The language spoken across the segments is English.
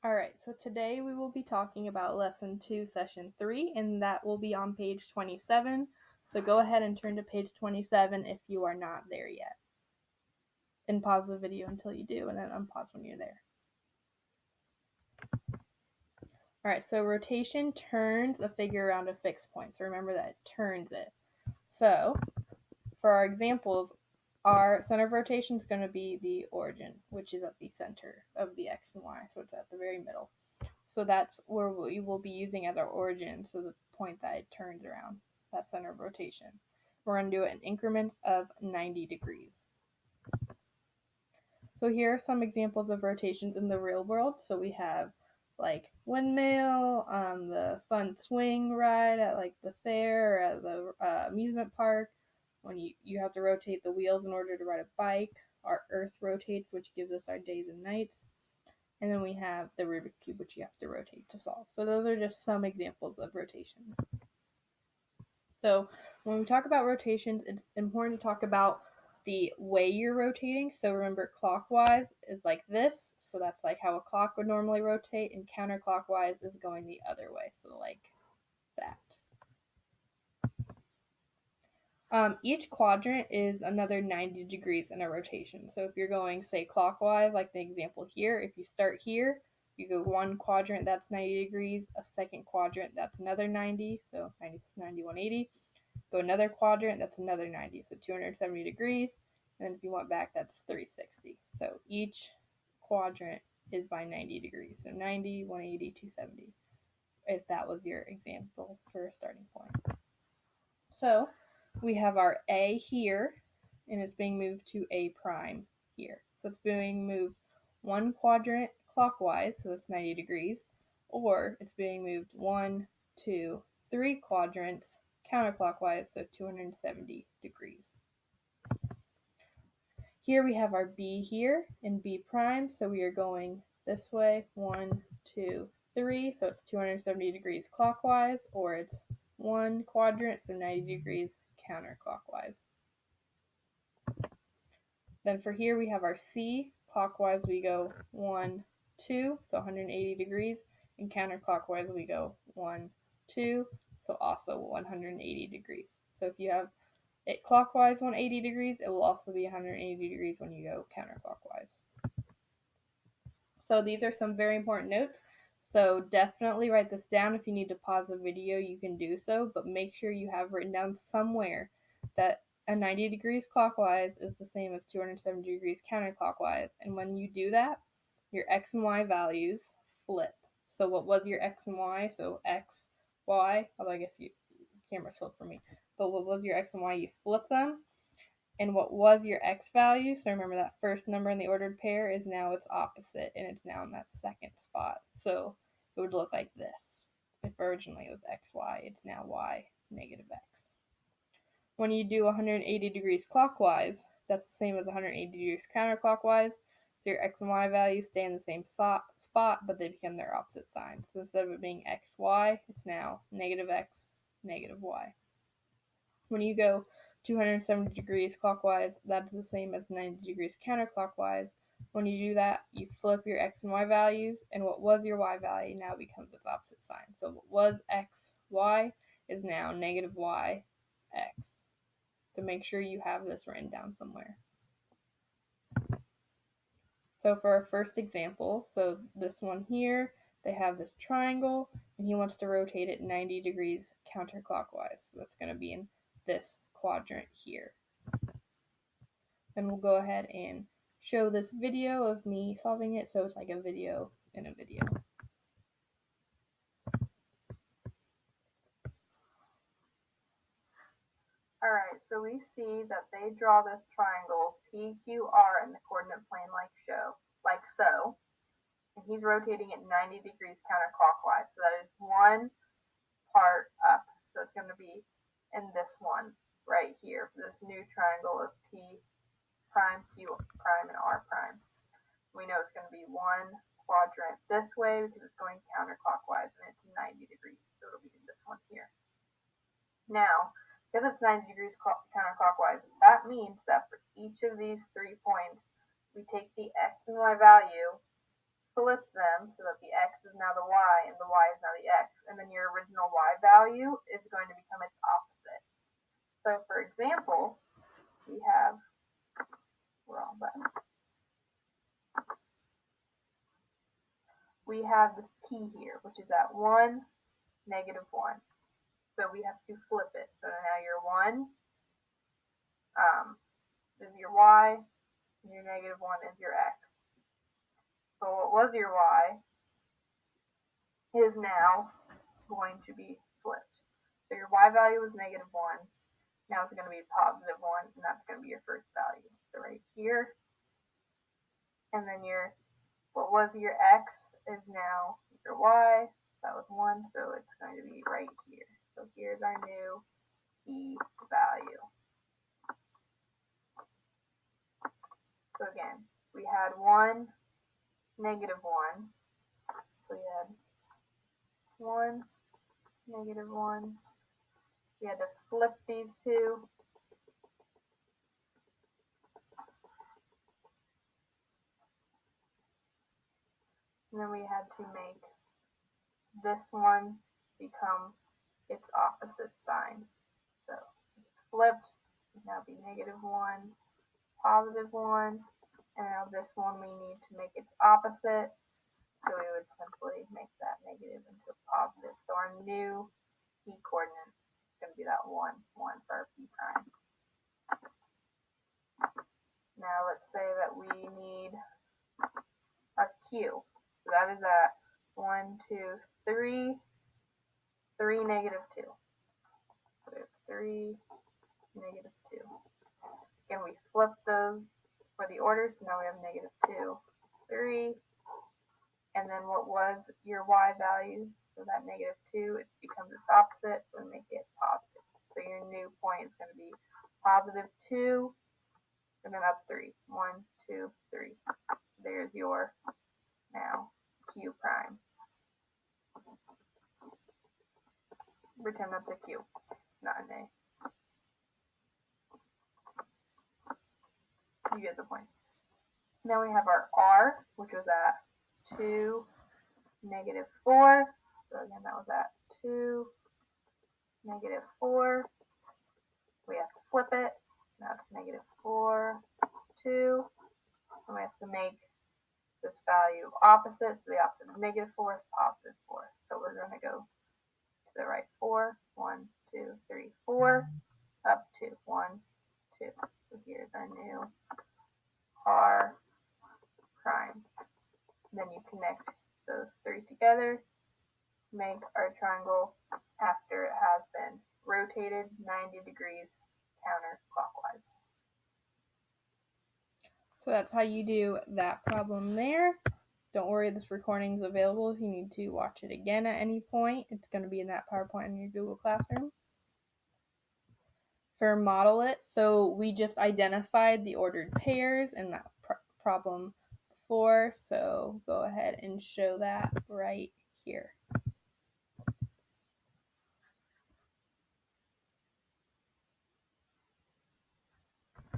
Alright, so today we will be talking about Lesson 2, Session 3, and that will be on page 27. So go ahead and turn to page 27 if you are not there yet. And pause the video until you do, and then unpause when you're there. Alright, so rotation turns a figure around a fixed point. So remember that it turns it. So for our examples, our center of rotation is going to be the origin, which is at the center of the x and y. So it's at the very middle. So that's where we will be using as our origin, so the point that it turns around, that center of rotation. We're going to do it in increments of 90 degrees. So here are some examples of rotations in the real world. So we have like windmill, the fun swing ride at like the fair or at the amusement park, when you have to rotate the wheels in order to ride a bike. Our earth rotates, which gives us our days and nights. And then we have the Rubik's Cube, which you have to rotate to solve. So those are just some examples of rotations. So when we talk about rotations, it's important to talk about the way you're rotating. So remember, clockwise is like this. So that's like how a clock would normally rotate, and counterclockwise is going the other way. So like that. Each quadrant is another 90 degrees in a rotation. So if you're going, say, clockwise, like the example here, if you start here, you go one quadrant, that's 90 degrees, a second quadrant, that's another 90, so 90 plus 90, 180. Go another quadrant, that's another 90, so 270 degrees. And then if you went back, that's 360. So each quadrant is by 90 degrees. So 90, 180, 270, if that was your example for a starting point. So we have our A here, and it's being moved to A prime here. So it's being moved one quadrant clockwise, so that's 90 degrees, or it's being moved 1, 2, 3 quadrants counterclockwise, so 270 degrees. Here we have our B here and B prime, so we are going this way, 1, 2, 3, so it's 270 degrees clockwise, or it's one quadrant, so 90 degrees counterclockwise. Then for here we have our C. Clockwise we go 1, 2, so 180 degrees, and counterclockwise we go 1, 2, so also 180 degrees. So if you have it clockwise 180 degrees, it will also be 180 degrees when you go counterclockwise. So these are some very important notes. So definitely write this down. If you need to pause the video, you can do so, but make sure you have written down somewhere that a 90 degrees clockwise is the same as 270 degrees counterclockwise. And when you do that, your x and y values flip. So what was your x and y? So x, y, although I guess camera's flipped for me. But what was your x and y? You flip them. And what was your x value? So remember that first number in the ordered pair is now its opposite, and it's now in that second spot. So it would look like this. If originally it was xy, it's now y, negative x. When you do 180 degrees clockwise, that's the same as 180 degrees counterclockwise. So your x and y values stay in the same spot, but they become their opposite signs. So instead of it being xy, it's now negative x, negative y. When you go 270 degrees clockwise, that's the same as 90 degrees counterclockwise. When you do that, you flip your x and y values, and what was your y value now becomes its opposite sign. So what was x, y is now negative y, x. So make sure you have this written down somewhere. So for our first example, so this one here, they have this triangle, and he wants to rotate it 90 degrees counterclockwise. So that's going to be in this quadrant here. Then we'll go ahead and show this video of me solving it, so it's like a video in a video. Alright, so we see that they draw this triangle PQR in the coordinate plane like so. And he's rotating it 90 degrees counterclockwise. So that is one part up. So it's going to be in this one right here, for this new triangle of P prime, Q prime, and R prime. We know it's going to be one quadrant this way because it's going counterclockwise and it's 90 degrees. So it'll be this one here. Now, because it's 90 degrees counterclockwise, that means that for each of these 3 points, we take the x and y value, flip them so that the now the y, and the y is now the x, and then your original y value is going to become its opposite. So for example, we have, wrong button. We have this t here, which is at 1, negative 1. So we have to flip it. So now your 1 is your y, and your negative 1 is your x. So what was your y is now going to be flipped. So your y value was negative 1. Now it's going to be positive 1, and that's going to be your first value. So right here. And then what was your x is now your y. That was 1, so it's going to be right here. So here's our new t value. So again, we had 1, negative 1. So we had 1, negative 1. We had to flip these two. And then we had to make this one become its opposite sign. So it's flipped. It would now be negative 1, positive 1. And now this one we need to make its opposite. So we would simply make that negative into a positive. So our new p coordinate is going to be that 1, 1 for our p prime. Now let's say that we need a q. So that is at 1, 2, 3, 3, negative 2. So 3, negative 2. Again, we flip those for the order, so now we have negative 2, 3. And then what was your y value? So that negative 2, it becomes its opposite, so we make it positive. So your new point is going to be positive 2, and then up 3. 1, 2, 3. There's your now q prime. Pretend that's a q, not an a. You get the point. Now we have our r, which was at 2, negative 4. So again, that was at 2, negative 4. We have to flip it. Now it's negative 4, 2. And we have to make this value opposite. So the opposite of negative 4 is positive 4. So we're going to go to the right 4. 1, 2, 3, 4. Up 2. 1, 2. So here's our new r prime. Then you connect those three together, make our triangle after it has been rotated 90 degrees counterclockwise. So that's how you do that problem there. Don't worry, this recording is available if you need to watch it again at any point. It's going to be in that PowerPoint in your Google Classroom. For model it, so we just identified the ordered pairs in that problem before, so go ahead and show that right here.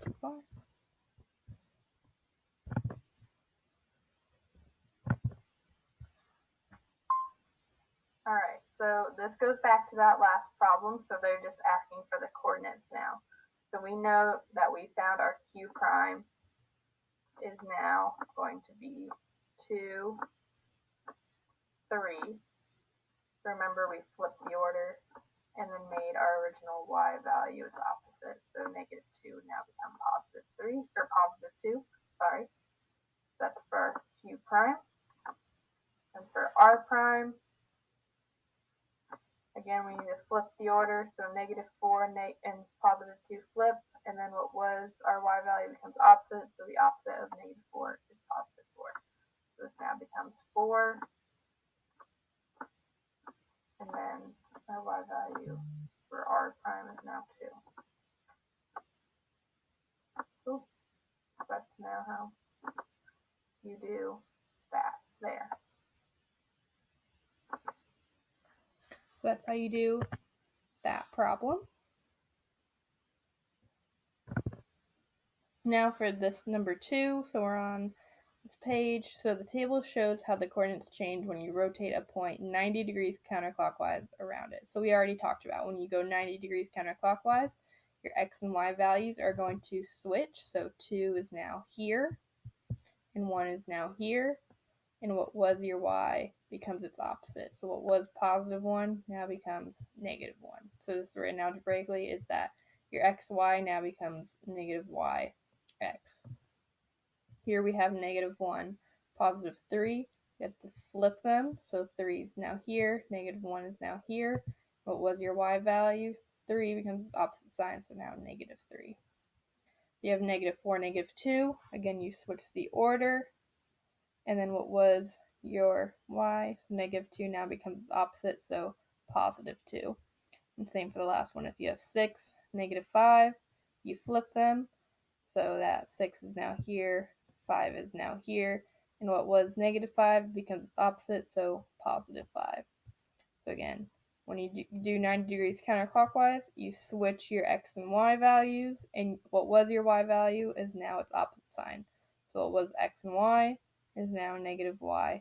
Too far. Alright, so this goes back to that last problem, so they're just asking for the coordinates now. So we know that we found our q prime is now going to be 2, 3. Remember, we flipped the order and then made our original y value its opposite. So negative 2 would now become positive 3, or positive 2, sorry. That's for our q prime. And for r prime, again, we need to flip the order. So negative 4 and positive 2 flip. And then what was our y value becomes opposite. So the opposite of negative 4 is positive 4. So this now becomes 4. And then our y value for r prime is now 2. Cool. That's now how you do that there. So that's how you do that problem. Now for this number 2, so we're on this page. So the table shows how the coordinates change when you rotate a point 90 degrees counterclockwise around it. So we already talked about when you go 90 degrees counterclockwise, your x and y values are going to switch. So 2 is now here, and 1 is now here, and what was your y becomes its opposite. So what was positive 1 now becomes negative 1. So this written algebraically is that your xy now becomes negative yx. Here we have negative 1, positive 3. You have to flip them. So 3 is now here, negative 1 is now here. What was your y value? 3 becomes its opposite sign, so now negative 3. You have negative 4, negative 2. Again, you switch the order. And then what was your y? So negative 2 now becomes its opposite, so positive 2. And same for the last one. If you have 6, negative 5, you flip them. So that 6 is now here, 5 is now here, and what was negative 5 becomes its opposite, so positive 5. So again, when you do 90 degrees counterclockwise, you switch your x and y values, and what was your y value is now its opposite sign. So what was x and y is now negative yx.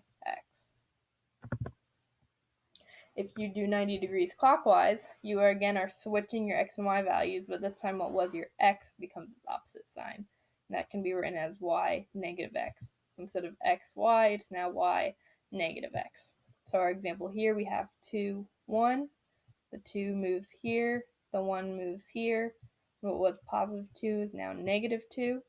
If you do 90 degrees clockwise, you are switching your x and y values, but this time what was your x becomes its opposite sign. And that can be written as y negative x. So instead of x, y, it's now y negative x. So our example here, we have 2, 1. The 2 moves here, the 1 moves here. What was positive 2 is now negative 2.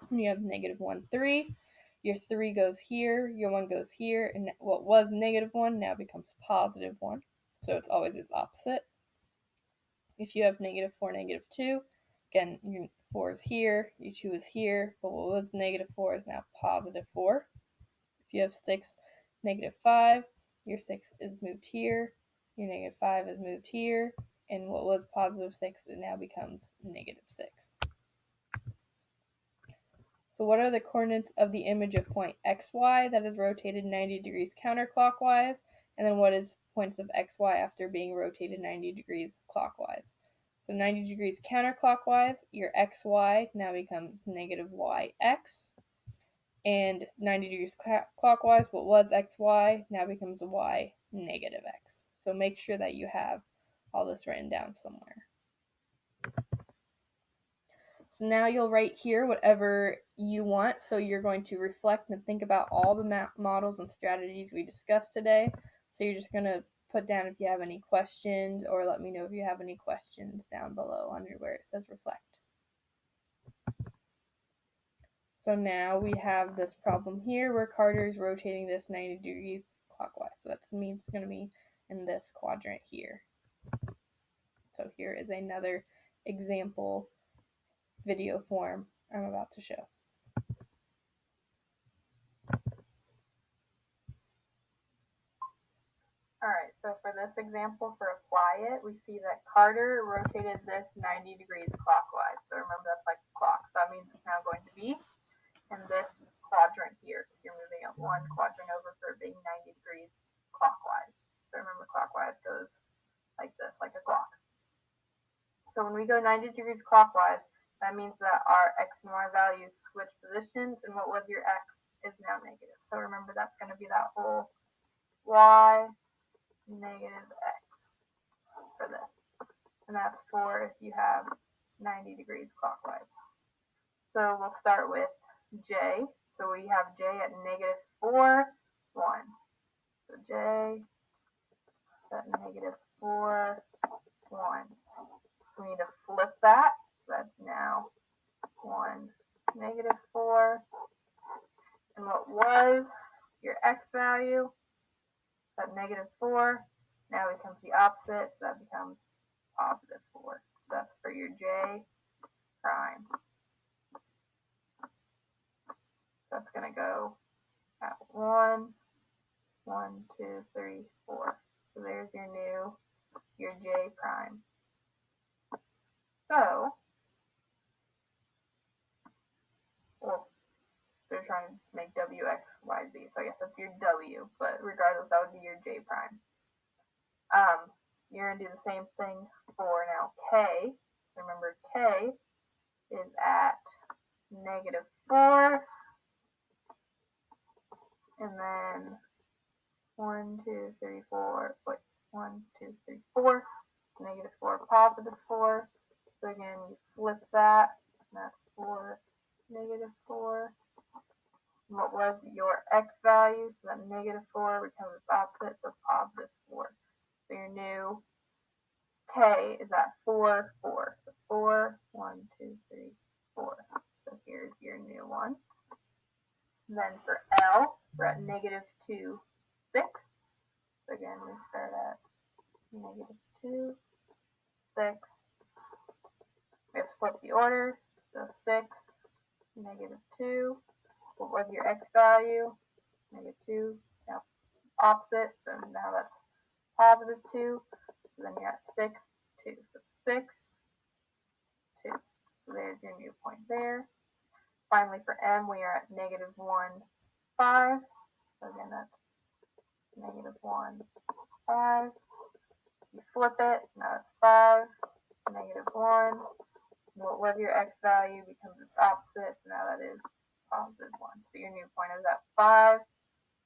And you have negative 1, 3. Your 3 goes here, your 1 goes here, and what was negative 1 now becomes positive 1. So it's always its opposite. If you have negative 4, negative 2, again, your 4 is here, your 2 is here, but what was negative 4 is now positive 4. If you have 6, negative 5, your 6 is moved here, your negative 5 is moved here, and what was positive 6, it now becomes negative 6. So what are the coordinates of the image of point xy that is rotated 90 degrees counterclockwise? And then what is points of xy after being rotated 90 degrees clockwise? So 90 degrees counterclockwise, your xy now becomes negative yx. And 90 degrees clockwise, what was xy now becomes y negative x. So make sure that you have all this written down somewhere. So now you'll write here whatever you want. So you're going to reflect and think about all the models and strategies we discussed today. So you're just going to put down if you have any questions, or let me know if you have any questions down below under where it says reflect. So now we have this problem here where Carter is rotating this 90 degrees clockwise. So that means it's going to be in this quadrant here. So here is another example video form I'm about to show. Alright, so for this example, for apply it, we see that Carter rotated this 90 degrees clockwise. So remember, that's like the clock. So that means it's now going to be in this quadrant here. You're moving it one quadrant over for being 90 degrees clockwise. So remember, clockwise goes like this, like a clock. So when we go 90 degrees clockwise, that means that our x and y values switch positions, and what was your x is now negative. So remember, that's going to be that whole y negative x for this. And that's for if you have 90 degrees clockwise. So we'll start with j. So we have j at negative 4, 1. So j at negative 4, 1. We need to flip that. So that's now 1, negative 4. And what was your x value? That negative 4 now becomes the opposite, so that becomes positive 4. So that's for your j prime. That's going to go at 1, 1, 2, 3, 4. So there's your j prime. So, well, they're trying to make w, x, y, z. So I guess that's your w, but regardless, that would be your j prime. You're going to do the same thing for now k. Remember, k is at negative 4, and then 1, 2, 3, 4, wait, 1, 2, 3, 4, negative 4, positive 4. So again, you flip that, and that's 4, negative 4. And what was your x value? So that negative 4 becomes its opposite, so positive 4. So your new k is at 4, 4. So 4, 1, 2, 3, 4. So here's your new one. And then for L, we're at negative 2, 6. So again, we start at negative 2, 6. We have to flip the order. So 6, negative 2. What was your x value? Negative 2. Now opposite. So now that's positive 2. So then you're at 6, 2. So 6, 2. So there's your new point there. Finally, for M, we are at negative 1, 5. So again, that's negative 1, 5. You flip it. Now it's 5, negative 1. What was your x value becomes its opposite, so now that is positive 1. So your new point is at 5,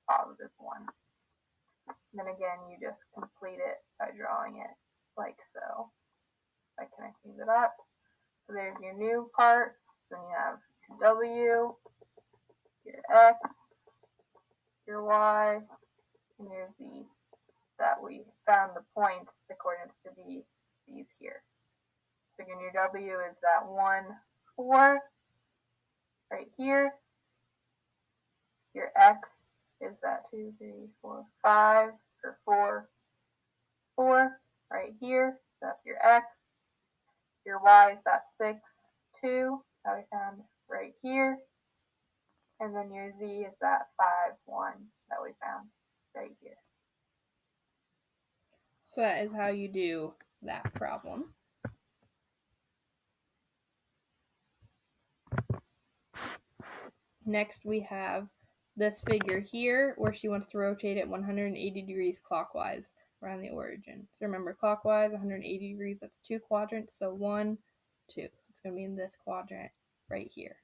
positive 1. And then again, you just complete it by drawing it like so, by connecting the dots. So there's your new part. Then you have your W, your X, your Y, and your Z. That we found the points, the coordinates to be these here. So again, your W is that 1, 4, right here. Your X is that 2, 3, 4, 5, or 4, 4, right here. So that's your X. Your Y is that 6, 2, that we found right here. And then your Z is that 5, 1, that we found right here. So that is how you do that problem. Next we have this figure here where she wants to rotate it 180 degrees clockwise around the origin. So remember, clockwise 180 degrees, that's 2 quadrants, so 1, 2. So it's going to be in this quadrant right here.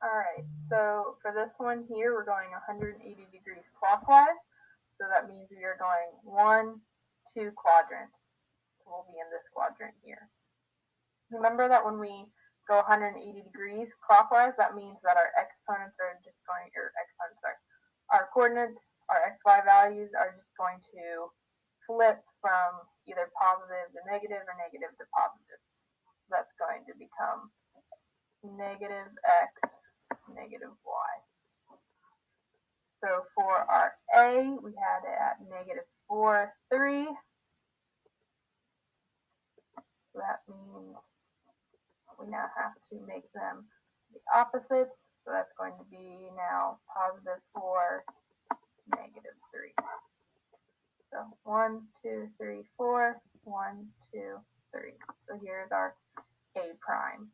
Alright, so for this one here, we're going 180 degrees clockwise. So that means we are going 1, 2 quadrants. So we'll be in this quadrant here. Remember that when we go 180 degrees clockwise, that means that our exponents are just going, our coordinates, our xy values are just going to flip from either positive to negative or negative to positive. That's going to become negative x, negative y. So for our A, we had it at negative 4, 3. So that means we now have to make them the opposites. So that's going to be now positive 4, negative 3. So 1, 2, 3, 4, 1, 2, 3. So here's our A prime.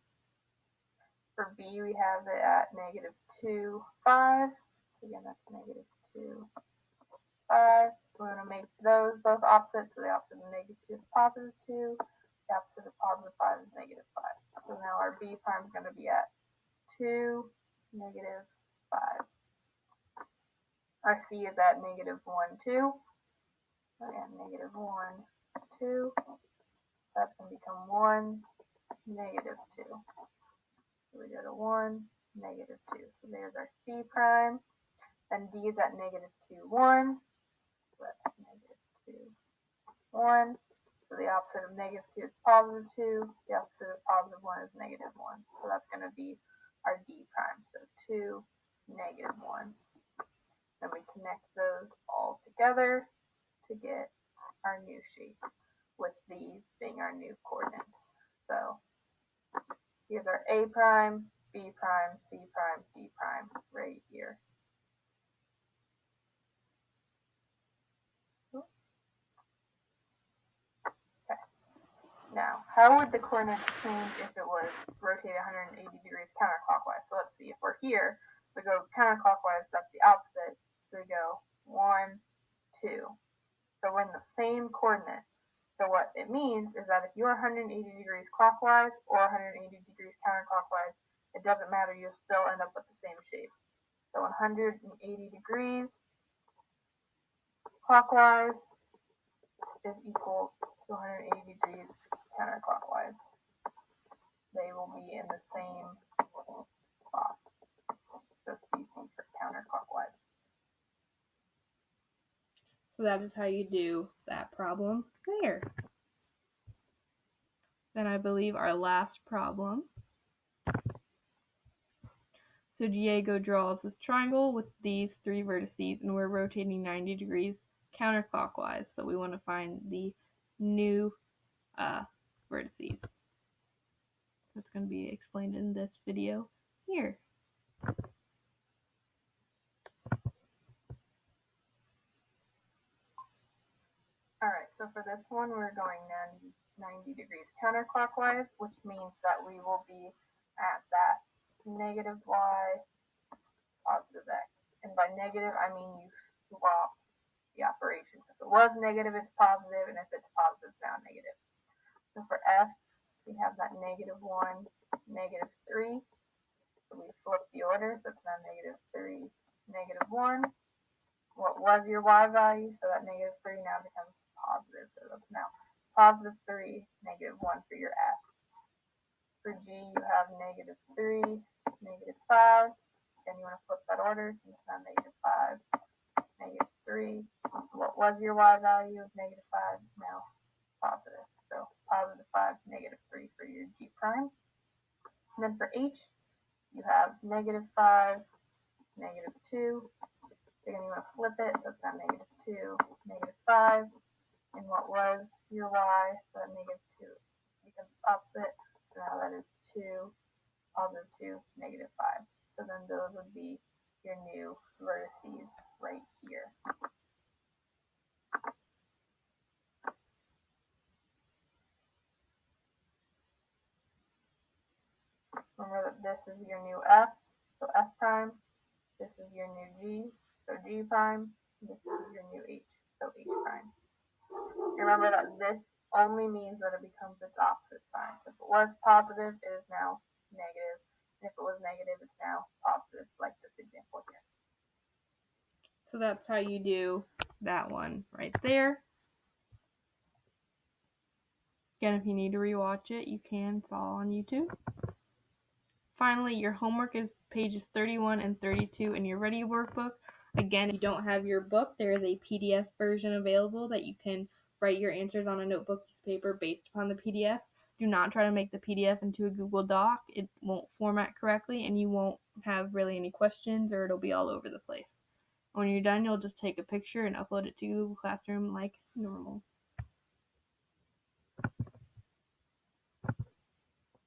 For B, we have it at negative 2, 5. Again, that's negative 2, 5. So we're going to make those both opposites. So the opposite of negative 2 is positive 2. The opposite of positive 5 is negative 5. So now our B prime is going to be at 2, negative 5. Our C is at negative 1, 2. Again, negative 1, 2. That's going to become 1, negative 2. So we go to 1, negative 2. So there's our C prime. Then D is at negative 2, 1. So that's negative 2, 1. So the opposite of negative 2 is positive 2. The opposite of positive 1 is negative 1. So that's going to be our D prime. So 2, negative 1. Then we connect those all together to get our new shape, with these being our new coordinates. So here's our A prime, B prime, C prime, D prime right here. Okay. Now, how would the coordinates change if it was rotated 180 degrees counterclockwise? So let's see, if we're here, we go counterclockwise, that's the opposite. So we go 1, 2. So we're in the same coordinate. So what it means is that if you're 180 degrees clockwise or 180 degrees counterclockwise, it doesn't matter, you'll still end up with the same shape. So 180 degrees clockwise is equal to 180 degrees counterclockwise. They will be in the same spot. So C for counterclockwise. So that is how you do that problem there. Then I believe our last problem. So Diego draws this triangle with these 3 vertices, and we're rotating 90 degrees counterclockwise. So we want to find the new vertices. That's going to be explained in this video here. Alright, so for this one, we're going 90 degrees counterclockwise, which means that we will be at that negative y, positive x. And by negative, I mean you swap the operation. If it was negative, it's positive, and if it's positive, it's now negative. So for f, we have that negative 1, negative 3. So we flip the order, so it's now negative 3, negative 1. What was your y value? So that negative 3 now becomes positive. So that's now positive 3, negative 1 for your f. For g, you have negative 3, negative 5. Then you want to flip that order, so it's now negative 5, negative 3. What was your y value of negative 5? Now positive. So positive 5, negative 3 for your g prime. And then for h, you have negative 5, negative 2. You're going to want to flip it, so it's now negative 2, negative 5. And what was your y? So that negative 2 becomes opposite. So now that is 2, positive 2, negative 5. So then those would be your new vertices right here. Remember that this is your new f, so f prime. This is your new g, so g prime. This is your new h, so h prime. Remember that this only means that it becomes its opposite sign. If it was positive, it is now negative. And if it was negative, it's now positive, like this example here. So that's how you do that one right there. Again, if you need to rewatch it, you can. It's all on YouTube. Finally, your homework is pages 31 and 32 in your Ready workbook. Again, if you don't have your book, there is a PDF version available that you can write your answers on a notebook piece of paper based upon the PDF. Do not try to make the PDF into a Google Doc. It won't format correctly, and you won't have really any questions, or it'll be all over the place. When you're done, you'll just take a picture and upload it to Google Classroom like normal.